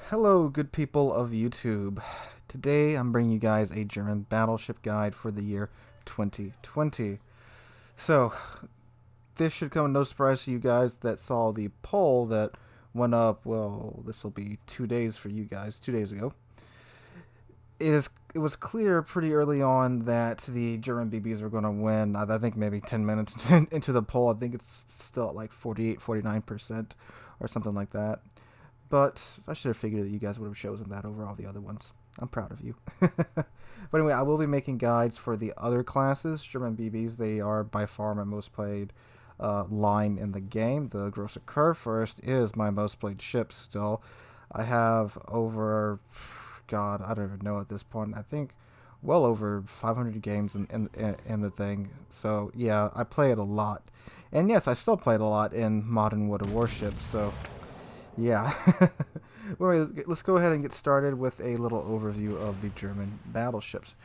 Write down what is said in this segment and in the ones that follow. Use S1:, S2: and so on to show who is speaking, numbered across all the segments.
S1: Hello, good people of YouTube. Today I'm bringing you guys a German battleship guide for the year 2020. So, this should come as no surprise to you guys that saw the poll that went up, well, this will be 2 days for you guys, 2 days ago. It was clear pretty early on that the German BBs were going to win. I think maybe 10 minutes into the poll, I think it's still at like 48, 49% or something like that. But I should have figured that you guys would have chosen that over all the other ones. I'm proud of you. But anyway, I will be making guides for the other classes. German BBs, they are by far my most played line in the game. The Grosser Kurfürst is my most played ship still. I have over, God, I don't even know at this point. I think well over 500 games in the thing. So yeah, I play it a lot. And yes, I still play it a lot in Modern Warships. So yeah. Well, let's go ahead and get started with a little overview of the German battleships.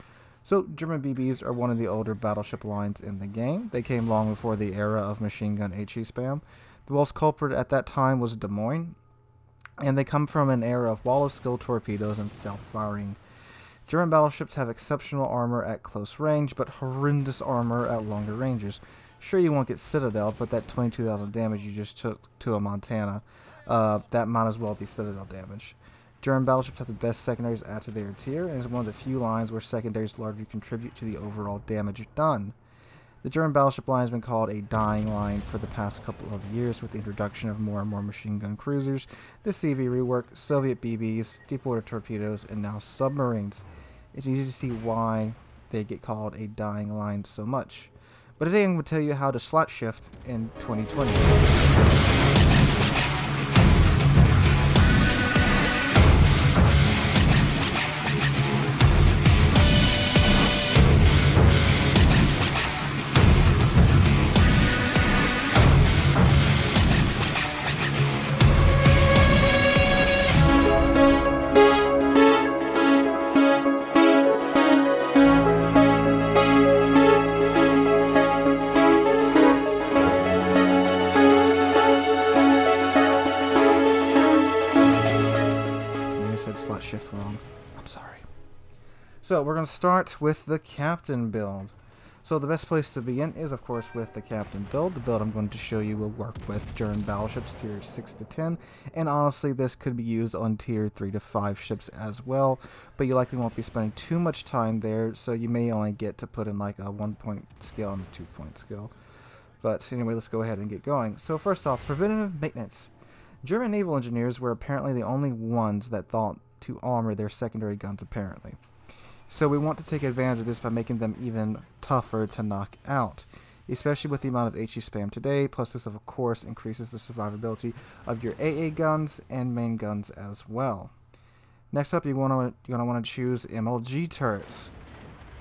S1: So, German BBs are one of the older battleship lines in the game. They came long before the era of machine gun HE spam. The most culprit at that time was Des Moines, and they come from an era of wall of skill torpedoes and stealth firing. German battleships have exceptional armor at close range, but horrendous armor at longer ranges. Sure, you won't get Citadel, but that 22,000 damage you just took to a Montana, that might as well be Citadel damage. German battleships have the best secondaries after their tier, and is one of the few lines where secondaries largely contribute to the overall damage done. The German battleship line has been called a dying line for the past couple of years with the introduction of more and more machine gun cruisers, the CV rework, Soviet BBs, deep-water torpedoes, and now submarines. It's easy to see why they get called a dying line so much. But today I'm going to tell you how to slot shift in 2020. Slot shift wrong. I'm sorry. So we're going to start with the captain build. So the best place to begin is, of course, with the captain build. The build I'm going to show you will work with German battleships tier 6 to 10, and honestly this could be used on tier 3 to 5 ships as well, but you likely won't be spending too much time there, so you may only get to put in like a 1-point skill and a 2-point skill. But anyway, let's go ahead and get going. So first off, preventative maintenance. German naval engineers were apparently the only ones that thought to armor their secondary guns, apparently. So we want to take advantage of this by making them even tougher to knock out, especially with the amount of HE spam today. Plus this, of course, increases the survivability of your AA guns and main guns as well. Next up, you're going to want to choose MLG turrets.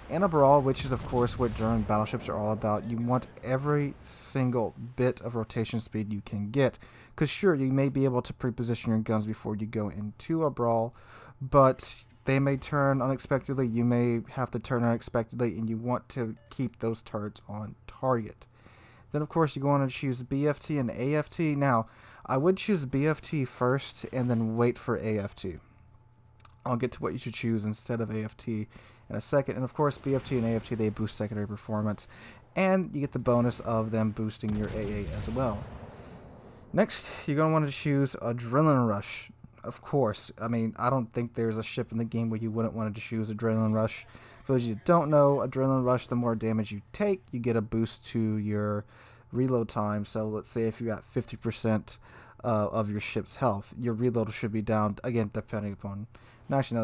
S1: In a brawl, which is of course what German battleships are all about, you want every single bit of rotation speed you can get. Because sure, you may be able to pre-position your guns before you go into a brawl, but they may turn unexpectedly, you may have to turn unexpectedly, and you want to keep those turrets on target. Then of course you want to choose BFT and AFT. Now, I would choose BFT first and then wait for AFT. I'll get to what you should choose instead of AFT in a second. And of course, BFT and AFT, they boost secondary performance, and you get the bonus of them boosting your AA as well. Next, you're going to want to choose Adrenaline Rush. Of course, I mean, I don't think there's a ship in the game where you wouldn't want to choose Adrenaline Rush. For those of you who don't know, Adrenaline Rush, the more damage you take, you get a boost to your reload time. So let's say if you got 50% of your ship's health, your reload should be down, again, depending upon... No, actually, no,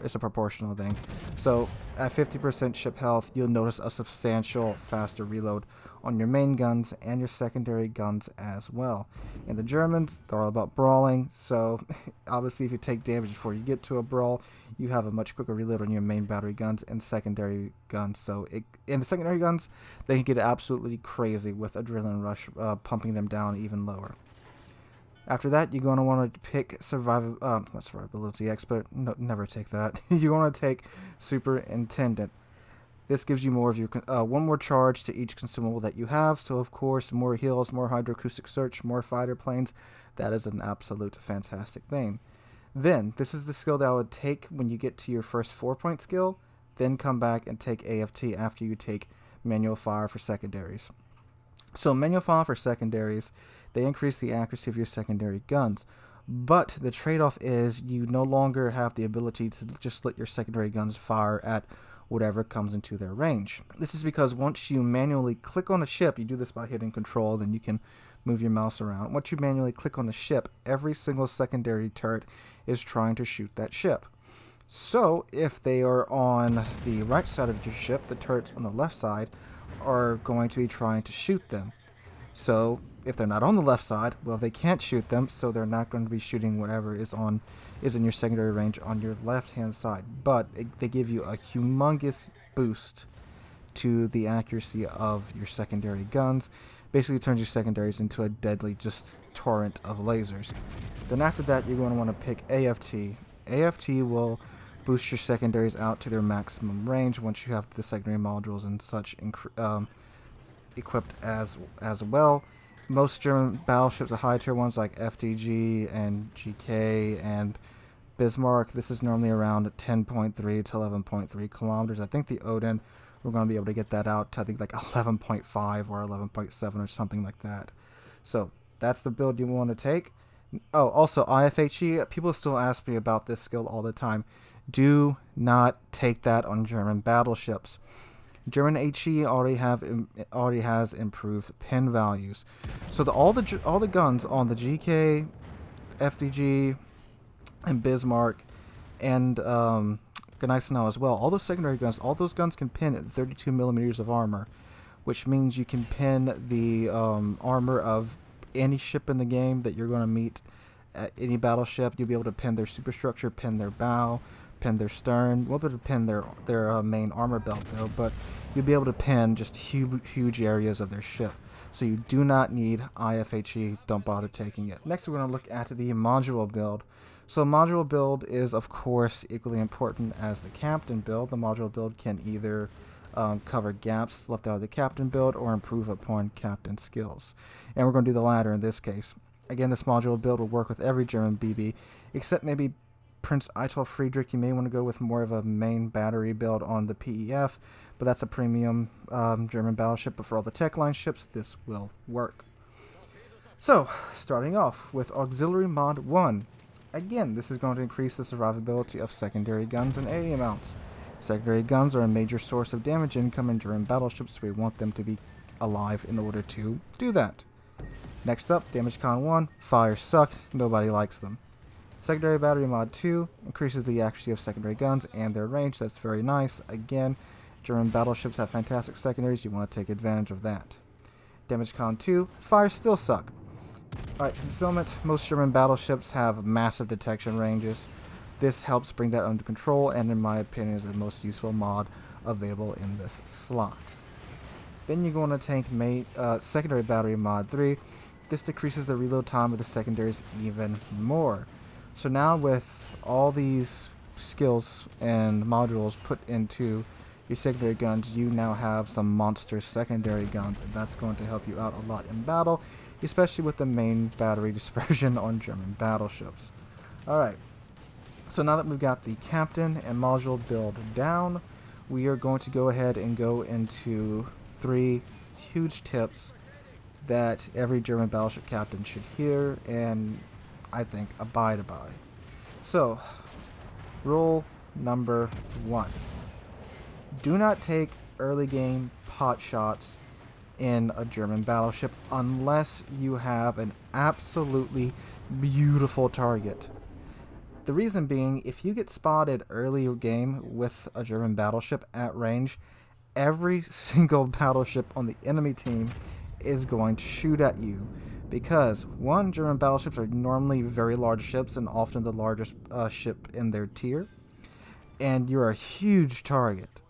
S1: it's a proportional thing. So at 50% ship health, you'll notice a substantial faster reload on your main guns and your secondary guns as well. And the Germans, they're all about brawling, so obviously if you take damage before you get to a brawl, you have a much quicker reload on your main battery guns and secondary guns. So in the secondary guns, they can get absolutely crazy with Adrenaline Rush, pumping them down even lower. After that, you're going to want to pick not survivability expert. No, never take that. You want to take superintendent. This gives you more of your one more charge to each consumable that you have. So of course, more heals, more hydroacoustic search, more fighter planes. That is an absolute fantastic thing. Then, this is the skill that I would take when you get to your first 4-point skill, then come back and take AFT after you take manual fire for secondaries. So manual fire for secondaries, they increase the accuracy of your secondary guns. But the trade-off is you no longer have the ability to just let your secondary guns fire at whatever comes into their range. This is because once you manually click on a ship, you do this by hitting control, then you can move your mouse around. Once you manually click on a ship, every single secondary turret is trying to shoot that ship. So if they are on the right side of your ship, the turrets on the left side are going to be trying to shoot them. So if they're not on the left side, well, they can't shoot them, so they're not going to be shooting whatever is in your secondary range on your left-hand side. But they give you a humongous boost to the accuracy of your secondary guns. Basically turns your secondaries into a deadly just torrent of lasers. Then after that, you're going to want to pick AFT. AFT will boost your secondaries out to their maximum range once you have the secondary modules and such equipped as well. Most German battleships, the high tier ones like FDG and GK and Bismarck, this is normally around 10.3 to 11.3 kilometers. I think the Odin, we're going to be able to get that out to I think like 11.5 or 11.7 or something like that. So that's the build you want to take. Oh, also IFHE, people still ask me about this skill all the time. Do not take that on German battleships. German HE already has improved pin values, so all the guns on the GK, FDG, and Bismarck, and Gneisenau as well. All those secondary guns, all those guns can pin at 32 millimeters of armor, which means you can pin the armor of any ship in the game that you're going to meet at any battleship. You'll be able to pin their superstructure, pin their bow, pin their stern. You won't be able to pin their main armor belt though, but you'll be able to pin just huge areas of their ship. So you do not need IFHE. Don't bother taking it. Next, we're going to look at the module build. So module build is of course equally important as the captain build. The module build can either cover gaps left out of the captain build or improve upon captain skills. And we're going to do the latter in this case. Again, this module build will work with every German BB, except maybe Prince Eitel Friedrich. You may want to go with more of a main battery build on the PEF, but that's a premium German battleship. But for all the tech line ships, this will work. So, starting off with Auxiliary Mod 1. Again, this is going to increase the survivability of secondary guns and area mounts. Secondary guns are a major source of damage income in German battleships, so we want them to be alive in order to do that. Next up, Damage Con 1, fire suck, nobody likes them. Secondary Battery Mod 2 increases the accuracy of secondary guns and their range, that's very nice. Again, German battleships have fantastic secondaries, you want to take advantage of that. Damage Con 2, fire still suck. Alright, concealment, most German battleships have massive detection ranges. This helps bring that under control, and in my opinion is the most useful mod available in this slot. Then you're going to take Secondary Battery Mod 3. This decreases the reload time of the secondaries even more. So now with all these skills and modules put into your secondary guns, you now have some monster secondary guns, and that's going to help you out a lot in battle, especially with the main battery dispersion on German battleships. Alright, so now that we've got the captain and module build down, we are going to go ahead and go into 3 huge tips that every German battleship captain should hear and I think abide by. So, rule number 1. Do not take early game pot shots in a German battleship unless you have an absolutely beautiful target. The reason being, if you get spotted early game with a German battleship at range, every single battleship on the enemy team is going to shoot at you. Because, one, German battleships are normally very large ships and often the largest ship in their tier. And you're a huge target.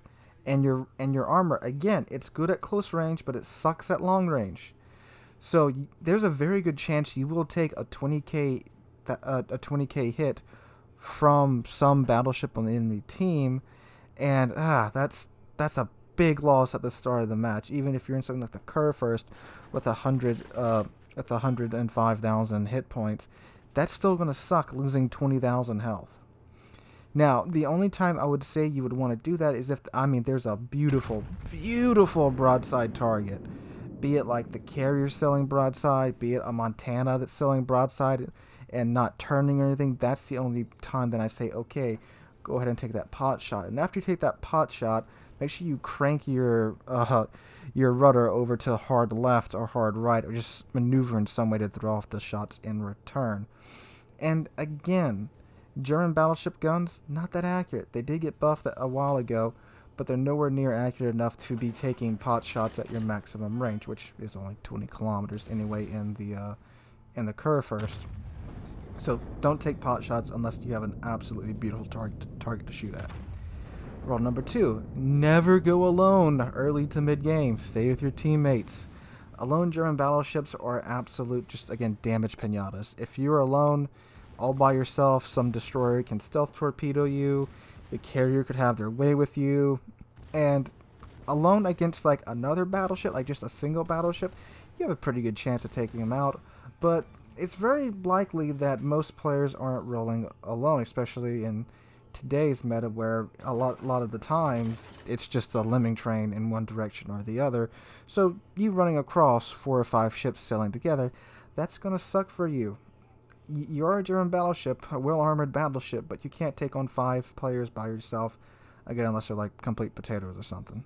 S1: And your armor, again, it's good at close range, but it sucks at long range. So there's a very good chance you will take a 20k hit from some battleship on the enemy team, and that's a big loss at the start of the match. Even if you're in something like the Kurfürst with 105,000 hit points, that's still going to suck, losing 20,000 health. Now, the only time I would say you would want to do that is if, there's a beautiful, beautiful broadside target. Be it like the carrier selling broadside, be it a Montana that's selling broadside and not turning or anything. That's the only time that I say, okay, go ahead and take that pot shot. And after you take that pot shot, make sure you crank your rudder over to hard left or hard right, or just maneuver in some way to throw off the shots in return. And again, German battleship guns, not that accurate. They did get buffed a while ago, but they're nowhere near accurate enough to be taking pot shots at your maximum range, which is only 20 kilometers anyway in the curve first. So don't take pot shots unless you have an absolutely beautiful target to shoot at. Rule number 2, never go alone early to mid-game. Stay with your teammates. Alone German battleships are absolute, just again, damage pinatas. If you're alone, all by yourself, some destroyer can stealth torpedo you, the carrier could have their way with you, and alone against like another battleship, like just a single battleship, you have a pretty good chance of taking them out, but it's very likely that most players aren't rolling alone, especially in today's meta where a lot of the times it's just a lemming train in one direction or the other. So you running across 4 or 5 ships sailing together, that's going to suck for you. You're a German battleship, a well-armored battleship, but you can't take on 5 players by yourself, again, unless they're like complete potatoes or something.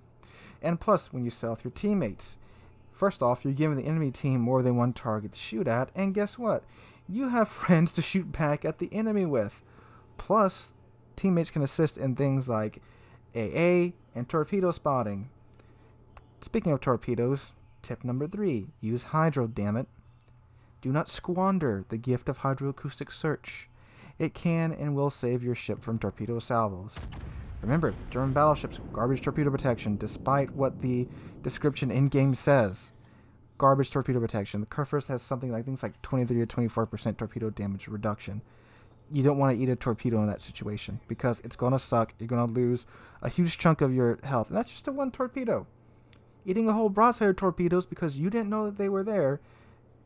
S1: And plus, when you sail with your teammates, first off, you're giving the enemy team more than one target to shoot at, and guess what? You have friends to shoot back at the enemy with. Plus, teammates can assist in things like AA and torpedo spotting. Speaking of torpedoes, tip number 3, use hydro, damn it. Do not squander the gift of hydroacoustic search. It can and will save your ship from torpedo salvos. Remember, German battleships, garbage torpedo protection, despite what the description in-game says. Garbage torpedo protection. The Kurfürst has something like, I think it's like 23 to 24% torpedo damage reduction. You don't want to eat a torpedo in that situation because it's going to suck. You're going to lose a huge chunk of your health. And that's just a one torpedo. Eating a whole broadside of torpedoes because you didn't know that they were there,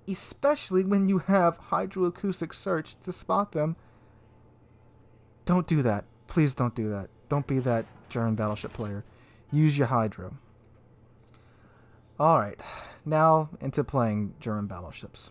S1: especially when you have hydroacoustic search to spot them. Don't do that. Please don't do that. Don't be that German battleship player. Use your hydro. Alright, now into playing German battleships.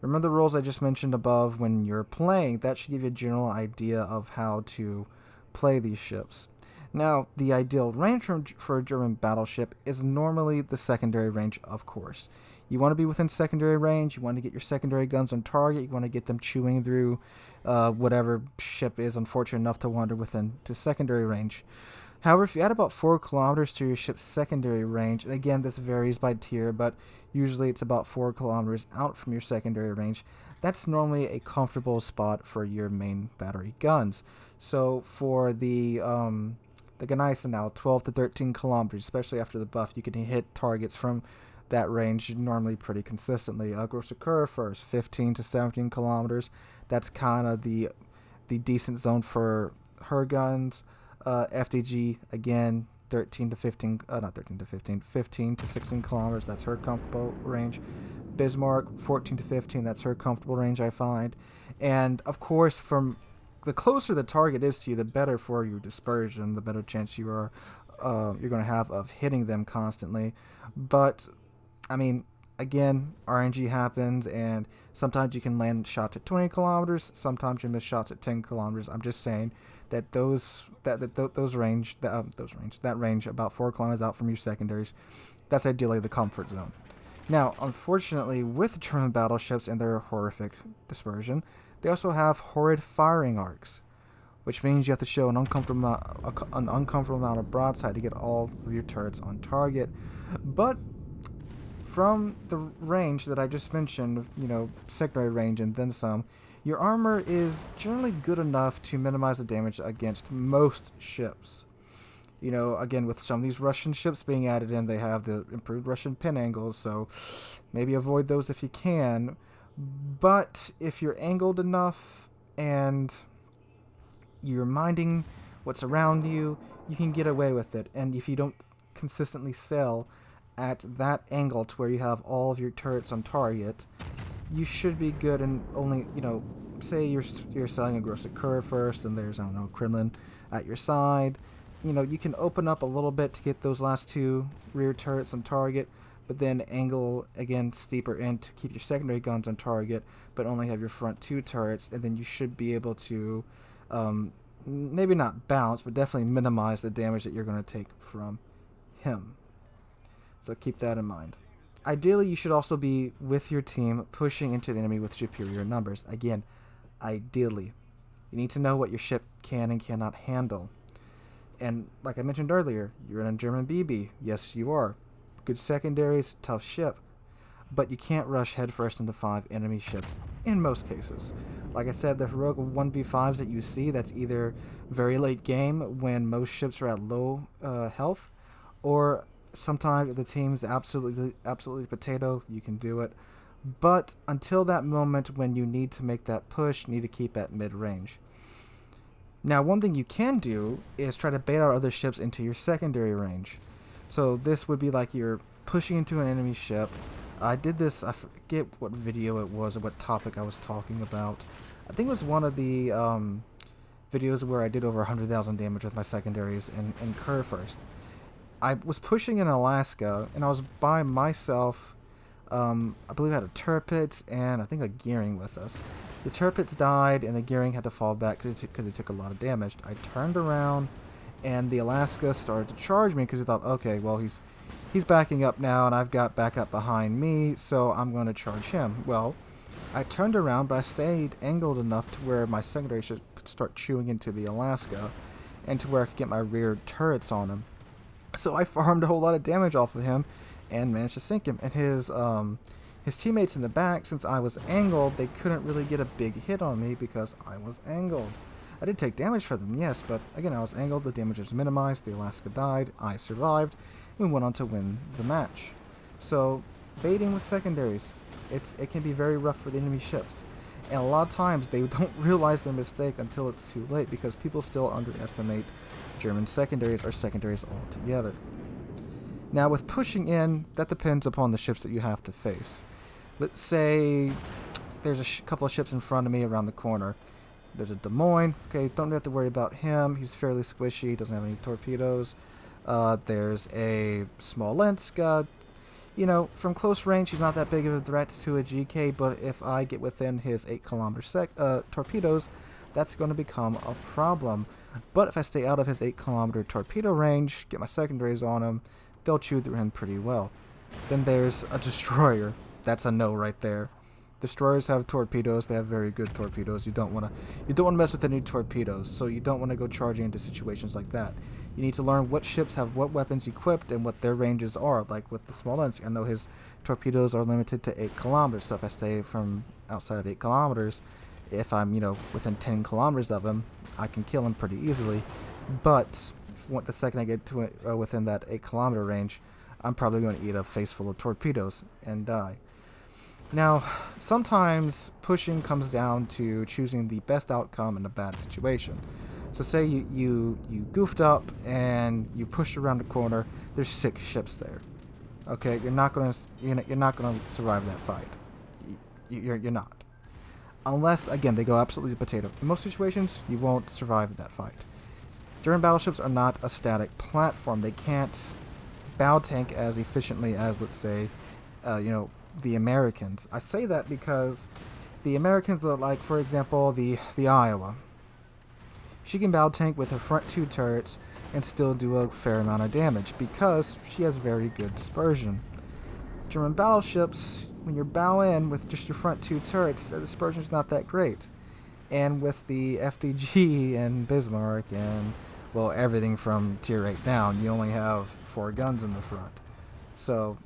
S1: Remember the rules I just mentioned above when you're playing? That should give you a general idea of how to play these ships. Now, the ideal range for a German battleship is normally the secondary range, of course. You want to be within secondary range, you want to get your secondary guns on target, you want to get them chewing through whatever ship is unfortunate enough to wander within to secondary range. However, if you add about 4 kilometers to your ship's secondary range, and again this varies by tier, but usually it's about 4 kilometers out from your secondary range, that's normally a comfortable spot for your main battery guns. So for the Gneissen now, 12 to 13 kilometers, especially after the buff, you can hit targets from that range normally pretty consistently. Großer Kurfürst, 15 to 17 kilometers. That's kind of the decent zone for her guns. FDG, again, 15 to 16 kilometers. That's her comfortable range. Bismarck, 14 to 15. That's her comfortable range, I find. And, of course, from the closer the target is to you, the better for your dispersion, the better chance you're going to have of hitting them constantly. But I mean, again, RNG happens, and sometimes you can land shots at 20 kilometers, sometimes you miss shots at 10 kilometers. I'm just saying that that range about 4 kilometers out from your secondaries, that's ideally the comfort zone. Now, unfortunately, with German battleships and their horrific dispersion, they also have horrid firing arcs, which means you have to show an uncomfortable amount of broadside to get all of your turrets on target. But from the range that I just mentioned, secondary range and then some, your armor is generally good enough to minimize the damage against most ships. Again, with some of these Russian ships being added in, they have the improved Russian pin angles, so maybe avoid those if you can. But if you're angled enough and you're minding what's around you, you can get away with it. And if you don't consistently sail at that angle to where you have all of your turrets on target, you should be good. And only, say you're selling aggressive curve first, and there's, I don't know, Kremlin at your side. You can open up a little bit to get those last two rear turrets on target, but then angle again steeper in to keep your secondary guns on target, but only have your front two turrets, and then you should be able to maybe not balance, but definitely minimize the damage that you're going to take from him. So keep that in mind. Ideally, you should also be with your team pushing into the enemy with superior numbers. Again, ideally. You need to know what your ship can and cannot handle. And like I mentioned earlier, you're in a German BB. Yes, you are. Good secondaries, tough ship. But you can't rush headfirst into 5 enemy ships in most cases. Like I said, the heroic 1v5s that you see, that's either very late game when most ships are at low health, or sometimes if the team's absolutely potato, you can do it. But until that moment when you need to make that push, you need to keep at mid-range. Now, one thing you can do is try to bait out other ships into your secondary range. So this would be like you're pushing into an enemy ship. I did this, I forget what video it was or what topic I was talking about. I think it was one of the videos where I did over 100,000 damage with my secondaries in curve first. I was pushing in Alaska, and I was by myself. I believe I had a turret and I think a gearing with us. The turrets died, and the gearing had to fall back because it took a lot of damage. I turned around, and the Alaska started to charge me because he thought, okay, well, he's backing up now, and I've got backup behind me, so I'm going to charge him. Well, I turned around, but I stayed angled enough to where my secondary could start chewing into the Alaska, and to where I could get my rear turrets on him. So I farmed a whole lot of damage off of him, and managed to sink him. And his teammates in the back, since I was angled, they couldn't really get a big hit on me because I was angled. I did take damage for them, yes, but again, I was angled, the damage was minimized, the Alaska died, I survived, and we went on to win the match. So, baiting with secondaries, it can be very rough for the enemy ships. And a lot of times, they don't realize their mistake until it's too late, because people still underestimate German secondaries or secondaries altogether. Now, with pushing in, that depends upon the ships that you have to face. Let's say there's a couple of ships in front of me around the corner. There's a Des Moines. Okay, don't have to worry about him. He's fairly squishy. Doesn't have any torpedoes. There's a Smolensk. From close range, he's not that big of a threat to a GK, but if I get within his 8-kilometer torpedoes, that's going to become a problem. But if I stay out of his 8-kilometer torpedo range, get my secondaries on him, they'll chew through him pretty well. Then there's a destroyer. That's a no right there. Destroyers have torpedoes. They have very good torpedoes. You don't want to mess with any torpedoes. So you don't want to go charging into situations like that. You need to learn what ships have what weapons equipped and what their ranges are. Like with the Smolensk, I know his torpedoes are limited to 8 kilometers. So if I stay from outside of 8 kilometers, if I'm within 10 kilometers of him, I can kill him pretty easily. But the second I get to within that 8-kilometer range, I'm probably going to eat a face full of torpedoes and die. Now, sometimes pushing comes down to choosing the best outcome in a bad situation. So say you goofed up and you pushed around the corner. There's 6 ships there. Okay, you're not gonna survive that fight. You're not. Unless, again, they go absolutely potato. In most situations, you won't survive that fight. German battleships are not a static platform. They can't bow tank as efficiently as, let's say, the Americans. I say that because the Americans, like, for example, the Iowa, she can bow tank with her front 2 turrets and still do a fair amount of damage because she has very good dispersion. German battleships, when you're bow in with just your front 2 turrets, their dispersion is not that great. And with the FDG and Bismarck and, well, everything from tier 8 down, you only have 4 guns in the front. So,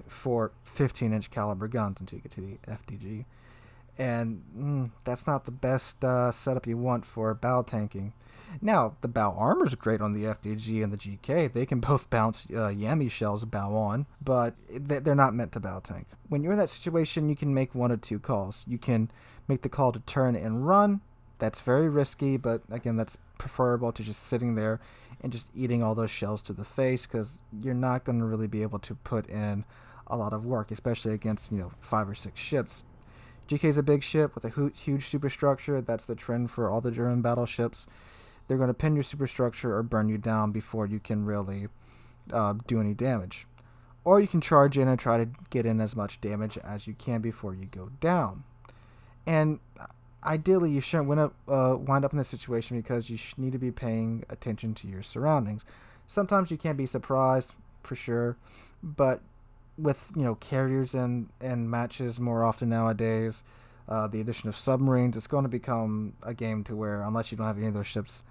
S1: 4 15-inch caliber guns until you get to the FDG. And that's not the best setup you want for bow tanking. Now, the bow armor is great on the FDG and the GK. They can both bounce Yami shells bow on, but they're not meant to bow tank. When you're in that situation, you can make one of 2 calls. You can make the call to turn and run. That's very risky, but again, that's preferable to just sitting there and just eating all those shells to the face, because you're not going to really be able to put in a lot of work, especially against 5 or 6 ships. GK is a big ship with a huge superstructure. That's the trend for all the German battleships. They're going to pin your superstructure or burn you down before you can really do any damage. Or you can charge in and try to get in as much damage as you can before you go down. And ideally, you shouldn't wind up in this situation because you need to be paying attention to your surroundings. Sometimes you can be surprised, for sure, but with carriers and matches more often nowadays, the addition of submarines, it's going to become a game to where, unless you don't have any of those ships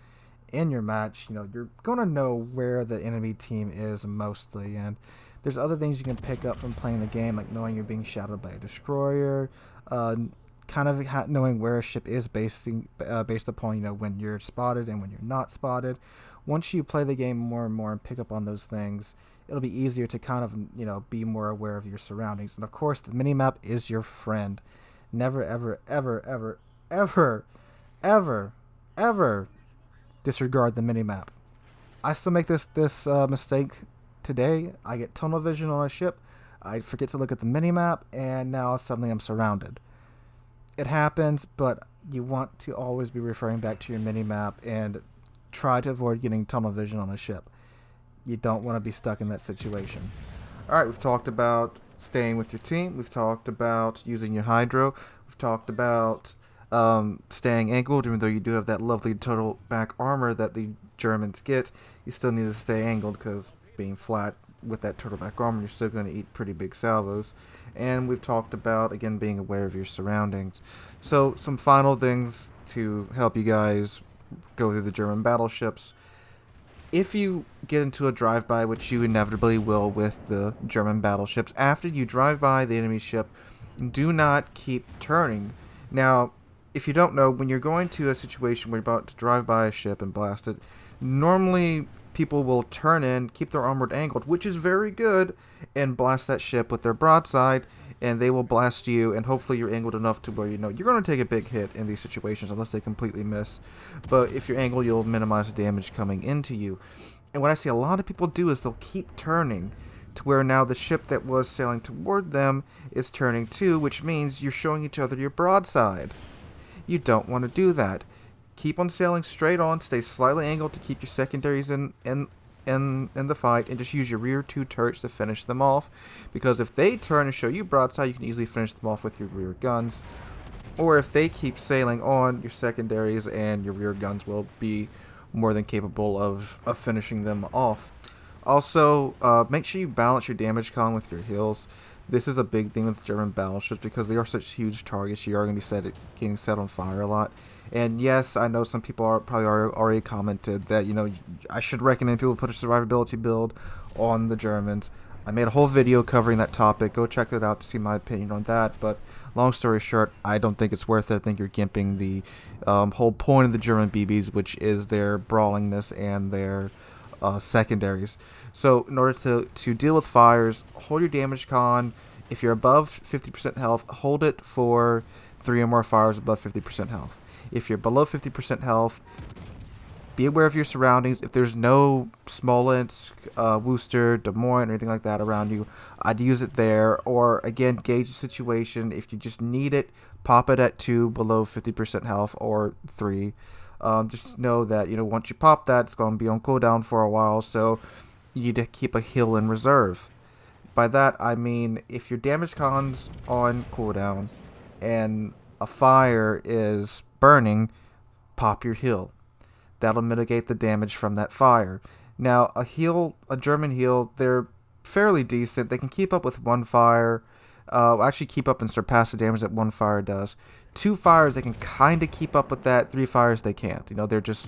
S1: in your match, you're going to know where the enemy team is mostly. And there's other things you can pick up from playing the game, like knowing you're being shadowed by a destroyer, kind of knowing where a ship is based upon when you're spotted and when you're not spotted. Once you play the game more and more and pick up on those things, it'll be easier to kind of be more aware of your surroundings. And of course, the minimap is your friend. Never, ever, ever, ever, ever, ever, ever disregard the minimap. I still make this mistake today. I get tunnel vision on a ship, I forget to look at the minimap, and now suddenly I'm surrounded. It happens, but you want to always be referring back to your minimap and try to avoid getting tunnel vision on a ship. You don't want to be stuck in that situation. Alright, we've talked about staying with your team. We've talked about using your hydro. We've talked about staying angled. Even though you do have that lovely turtle back armor that the Germans get, you still need to stay angled because being flat with that turtleback armor, you're still going to eat pretty big salvos. And we've talked about, again, being aware of your surroundings. So some final things to help you guys go through the German battleships. If you get into a drive-by, which you inevitably will with the German battleships, after you drive by the enemy ship, do not keep turning. Now, if you don't know, when you're going to a situation where you're about to drive by a ship and blast it, normally people will turn in, keep their armored angled, which is very good, and blast that ship with their broadside, and they will blast you, and hopefully you're angled enough to where you're going to take a big hit in these situations unless they completely miss. But if you're angled, you'll minimize the damage coming into you. And what I see a lot of people do is they'll keep turning to where now the ship that was sailing toward them is turning too, which means you're showing each other your broadside. You don't want to do that. Keep on sailing straight on, stay slightly angled to keep your secondaries in the fight, and just use your rear two turrets to finish them off, because if they turn and show you broadside, you can easily finish them off with your rear guns. Or if they keep sailing on, your secondaries and your rear guns will be more than capable of finishing them off. Also, make sure you balance your damage column with your heals. This is a big thing with German battleships because they are such huge targets. You are going to be getting set on fire a lot. And yes, I know some people already commented that I should recommend people put a survivability build on the Germans. I made a whole video covering that topic. Go check that out to see my opinion on that. But long story short, I don't think it's worth it. I think you're gimping the whole point of the German BBs, which is their brawlingness and their secondaries. So in order to deal with fires, hold your damage con. If you're above 50% health, hold it for 3 or more fires above 50% health. If you're below 50% health, be aware of your surroundings. If there's no Smolensk, Worcester, Des Moines, or anything like that around you, I'd use it there. Or, again, gauge the situation. If you just need it, pop it at 2 below 50% health or 3. Just know that, once you pop that, it's going to be on cooldown for a while, so you need to keep a heal in reserve. By that, I mean, if your damage con's on cooldown and a fire is burning, pop your heal. That'll mitigate the damage from that fire. Now, a German heal, they're fairly decent. They can keep up with one fire. Actually keep up and surpass the damage that one fire does. 2 fires, they can kind of keep up with that. 3 fires, they can't. They're just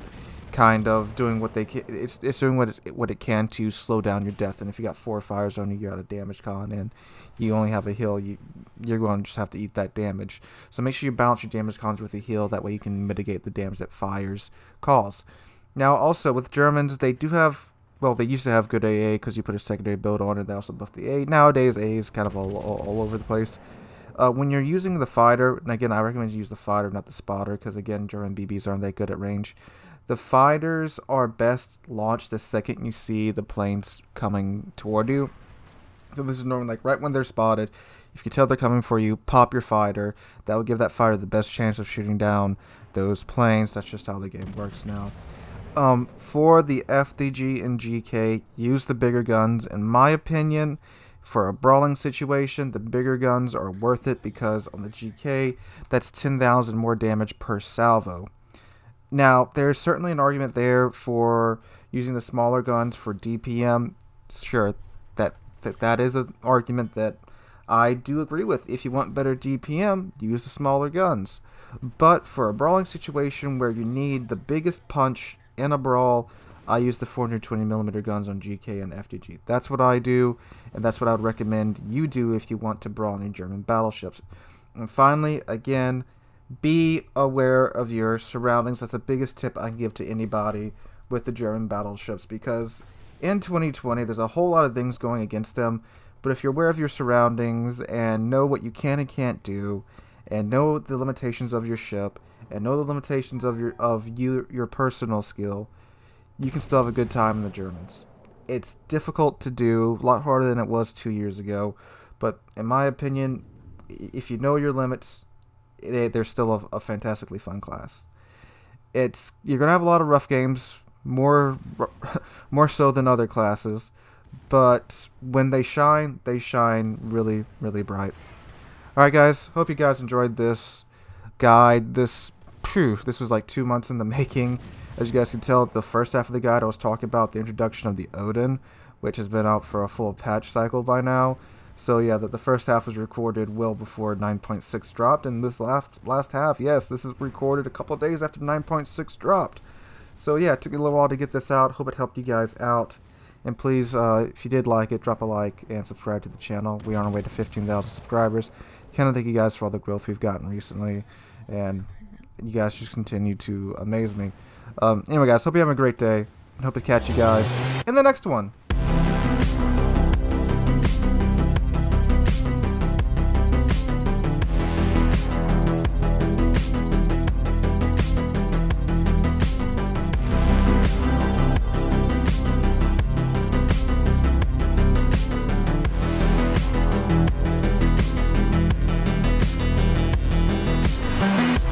S1: kind of doing what they can. It's doing what it can to slow down your death. And if you got 4 fires on you, you're out of damage con, and you only have a heal, you're going to just have to eat that damage. So make sure you balance your damage cons with a heal. That way you can mitigate the damage that fires cause. Now, also with Germans, they do have. Well, they used to have good AA because you put a secondary build on it. They also buff the A. Nowadays, A is kind of all over the place. When you're using the fighter, and again, I recommend you use the fighter, not the spotter, because again, German BBs aren't that good at range. The fighters are best launched the second you see the planes coming toward you. So this is normally like right when they're spotted. If you tell they're coming for you, pop your fighter. That will give that fighter the best chance of shooting down those planes. That's just how the game works now. For the FDG and GK, use the bigger guns. In my opinion, for a brawling situation, the bigger guns are worth it because on the GK, that's 10,000 more damage per salvo. Now, there's certainly an argument there for using the smaller guns for DPM. Sure, that is an argument that I do agree with. If you want better DPM, use the smaller guns. But for a brawling situation where you need the biggest punch in a brawl, I use the 420mm guns on GK and FDG. That's what I do, and that's what I would recommend you do if you want to brawl in German battleships. And finally, again, be aware of your surroundings. That's the biggest tip I can give to anybody with the German battleships, because in 2020, there's a whole lot of things going against them. But if you're aware of your surroundings and know what you can and can't do, and know the limitations of your ship, and know the limitations of your personal skill, you can still have a good time in the Germans. It's difficult to do, a lot harder than it was 2 years ago, but in my opinion, if you know your limits, they're still a fantastically fun class. You're gonna have a lot of rough games, more so than other classes, but when they shine really, really bright. Alright guys, hope you guys enjoyed this guide. This was like 2 months in the making. As you guys can tell, the first half of the guide I was talking about the introduction of the Odin, which has been out for a full patch cycle by now. So yeah, the first half was recorded well before 9.6 dropped, and this last half, yes, this is recorded a couple of days after 9.6 dropped. So yeah, it took a little while to get this out. Hope it helped you guys out. And please, if you did like it, drop a like and subscribe to the channel. We are on our way to 15,000 subscribers. Kind of thank you guys for all the growth we've gotten recently, and you guys just continue to amaze me. Anyway guys, hope you have a great day, and hope to catch you guys in the next one.